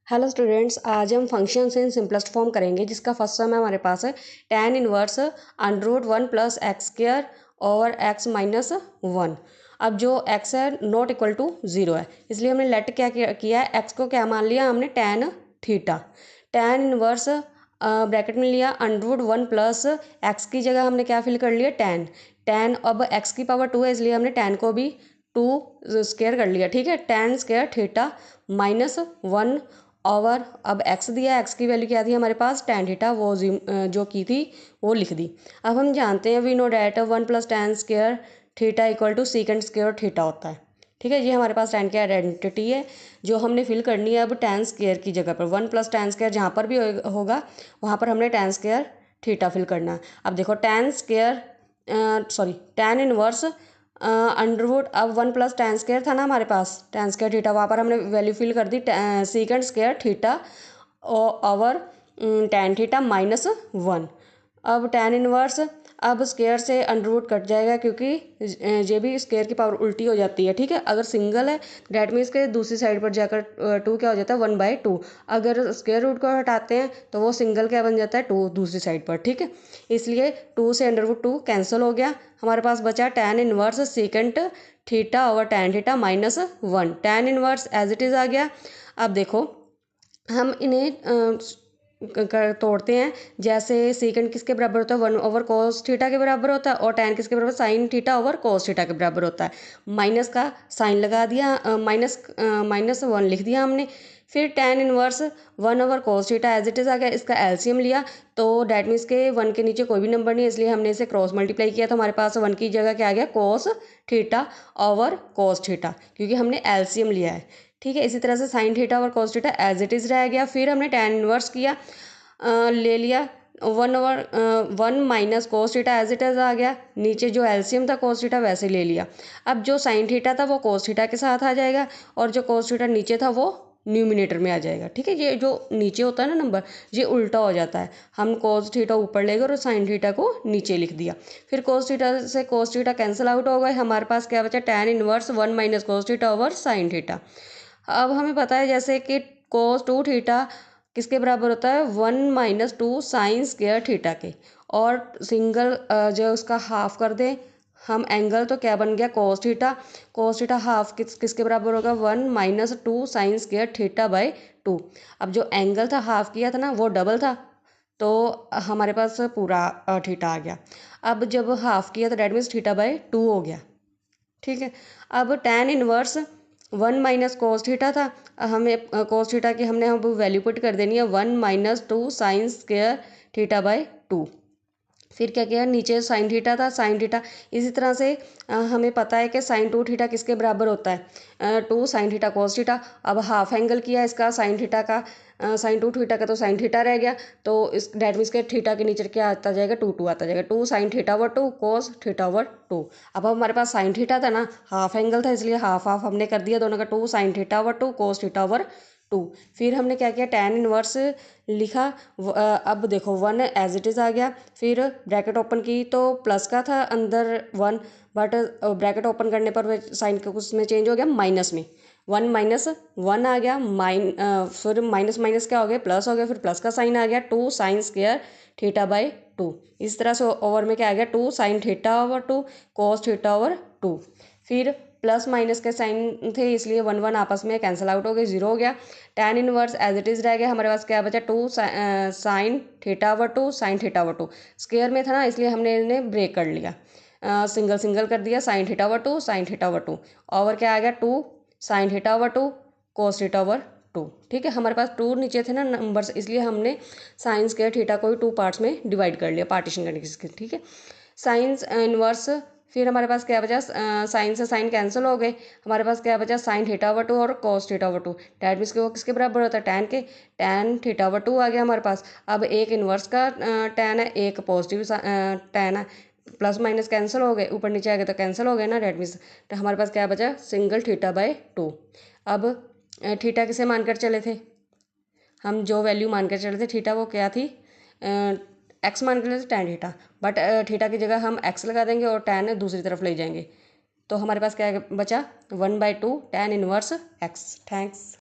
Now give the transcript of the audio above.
Hello students, आज हम functions in simplest form करेंगे जिसका फर्स्ट सम हमारे पास है tan inverse under root 1 plus x square और x माइनस 1। अब जो x है नॉट इक्वल टू 0 है, इसलिए हमने लेट क्या किया है, x को क्या मान लिया हमने tan theta. tan inverse bracket में लिया अंडर रूट 1 प्लस एक्स की जगह हमने क्या फिल कर लिया tan अब x की पावर 2 है, इसलिए हमने tan को भी 2 स्क्वायर कर लिया। ठीक है, tan स्क्वायर थीटा माइनस 1 और अब x दिया, x की वैल्यू क्या थी हमारे पास tan थीटा, वो जो की थी वो लिख दी। अब हम जानते हैं we know that 1 plus tan square theta equal to secant square theta होता है। ठीक है, ये हमारे पास tan की आइडेंटिटी है जो हमने फिल करनी है अब tan स्क्वायर की जगह पर। 1 प्लस tan स्क्वायर जहाँ पर भी होगा वहाँ पर हमने tan स्क्वायर थीटा फिल करना है। अब देखो tan इनवर्स अंडरवुड, अब 1 प्लस tan स्क्वायर था ना हमारे पास, tan स्क्वायर थीटा, वहाँ पर हमने वैल्यू फिल कर दी secant square theta over tan theta minus 1। अब tan इनवर्स, अब स्क्वायर से अंडरवुड कट जाएगा क्योंकि ये भी स्क्वायर की पावर उल्टी हो जाती है। ठीक है, अगर सिंगल है डैट मीन्स के दूसरी साइड पर जाकर 2 क्या हो जाता है 1/2। अगर स्क्वायर रूट को हटाते हैं तो वो सिंगल क्या बन जाता है 2 दूसरी साइड पर। ठीक है, इसलिए 2 से अंडरवुड 2 कैंसिल हो गया, हमारे पास बचा tan inverse secant theta over tan theta minus 1। tan inverse as it is आ गया। अब देखो हम इन्हें तोड़ते हैं, जैसे सीकेंड किसके बराबर होता है 1 ओवर कोस थीटा के बराबर होता है और tan किसके बराबर sign theta over cos theta के बराबर होता है। माइनस का साइन लगा दिया, माइनस 1 लिख दिया हमने। फिर tan inverse 1 over cos theta as it is आ गया, इसका एलसीएम लिया तो डैट मीन्स के 1 के नीचे कोई भी नंबर नहीं है, इसलिए हमने इसे क्रॉस मल्टीप्लाई किया तो हमारे पास 1 की जगह क्या आ गया cos theta over cos theta, क्योंकि हमने एलसीएम लिया है। ठीक है, इसी तरह से साइन थीटा और cos theta as it is रह गया। फिर हमने tan इनवर्स किया, ले लिया 1 minus cos theta as it is आ गया, नीचे जो एलसीएम था कोस थीटा वैसे ले लिया। अब जो साइन थीटा था वो कोस थीटा के साथ आ जाएगा और जो कोस थीटा नीचे था वो न्यूमिनेटर में आ जाएगा। ठीक है, ये जो नीचे होता है ना नंबर, ये उल्टा हो जाता है, हम कोस थीटा ऊपर ले गए और साइन थीटा को नीचे लिख दिया। फिर कोस थीटा से कोस थीटा कैंसिल आउट हो गए, हमारे पास क्या बचा tan inverse 1 minus cos theta over sine theta. अब हमें पता है जैसे कि कोस 2 थीटा किसके बराबर होता है 1 माइनस 2 साइन स्क्वायर थीटा के, और सिंगल जो उसका हाफ कर दें हम एंगल, तो क्या बन गया कोस थीटा हाफ किसके बराबर होगा 1 minus 2 sine square theta by 2। अब जो एंगल था हाफ किया था ना वो डबल था, तो हमारे पास पूरा थीटा आ गया। अब जब हाफ किया तो डैट मीन्स थीटा बाई 2 हो गया। ठीक है, अब tan inverse 1 minus cos theta था, हमें कोस थीटा की हमने अब वैल्यू पुट कर देनी है 1 minus 2 sine square theta by 2। फिर क्या किया, नीचे साइन थीटा था, साइन थीटा इसी तरह से हमें पता है कि साइन 2 थीटा किसके बराबर होता है 2 साइन थीटा कोस थीटा। अब हाफ एंगल किया इसका साइन थीटा का, साइन 2 थीटा का तो साइन थीटा रह गया, तो इस डैट मीन्स के थीटा के नीचे क्या आता जाएगा 2 आता जाएगा, 2 sine theta over 2 cos theta over 2। अब हमारे पास साइन थीटा था ना, हाफ एंगल था, इसलिए हाफ हाफ हमने कर दिया दोनों का, 2 sine theta over 2 cos theta over 2। फिर हमने क्या किया tan इनवर्स लिखा, अब देखो 1 एज इट इज़ आ गया। फिर ब्रैकेट ओपन की तो प्लस का था अंदर 1, बट ब्रैकेट ओपन करने पर साइन का उसमें चेंज हो गया माइनस में, 1 माइनस 1 आ गया, फिर माइनस माइनस क्या हो गया प्लस हो गया, फिर प्लस का साइन आ गया 2 साइन स्क्वायर थीटा बाई 2। इस तरह से ओवर में क्या आ गया 2 sine theta over 2 cos theta over 2। फिर प्लस माइनस के साइन थे इसलिए 1 1 आपस में कैंसिल आउट हो गए, 0 हो गया। tan inverse as it is रह गया, हमारे पास क्या बचा 2 sine theta over 2 sine theta over 2। Square में था ना इसलिए हमने इन्हें ब्रेक कर लिया, सिंगल सिंगल कर दिया, sign theta over 2 sine theta over 2 over क्या आ गया 2 sine theta over 2 cos theta over 2। ठीक है, हमारे पास 2 नीचे थे ना नंबर्स, इसलिए हमने साइन स्क्वायर थीटा को भी 2 पार्ट्स में डिवाइड कर लिया पार्टीशन करने के। ठीक है, साइंस इनवर्स, फिर हमारे पास क्या बचा साइन से साइन कैंसिल हो गए, हमारे पास क्या बचा साइन थीटा ओवर 2 और cos theta over 2। That means के वो किसके बराबर होता है tan के, tan थीटा ओवर 2 आ गया हमारे पास। अब एक इनवर्स का tan है, एक पॉजिटिव tan है, प्लस माइनस कैंसिल हो गए, ऊपर नीचे आ गए तो कैंसिल हो गए ना, डैट मीन्स तो हमारे पास क्या बचा सिंगल थीटा बाई 2। अब थीटा किसे मानकर चले थे हम, जो वैल्यू मानकर चले थे थीटा वो क्या थी एक्स मान के लिए tan थीटा, बट थीटा की जगह हम एक्स लगा देंगे और tan दूसरी तरफ ले जाएंगे, तो हमारे पास क्या बचा 1/2 tan इनवर्स एक्स। थैंक्स।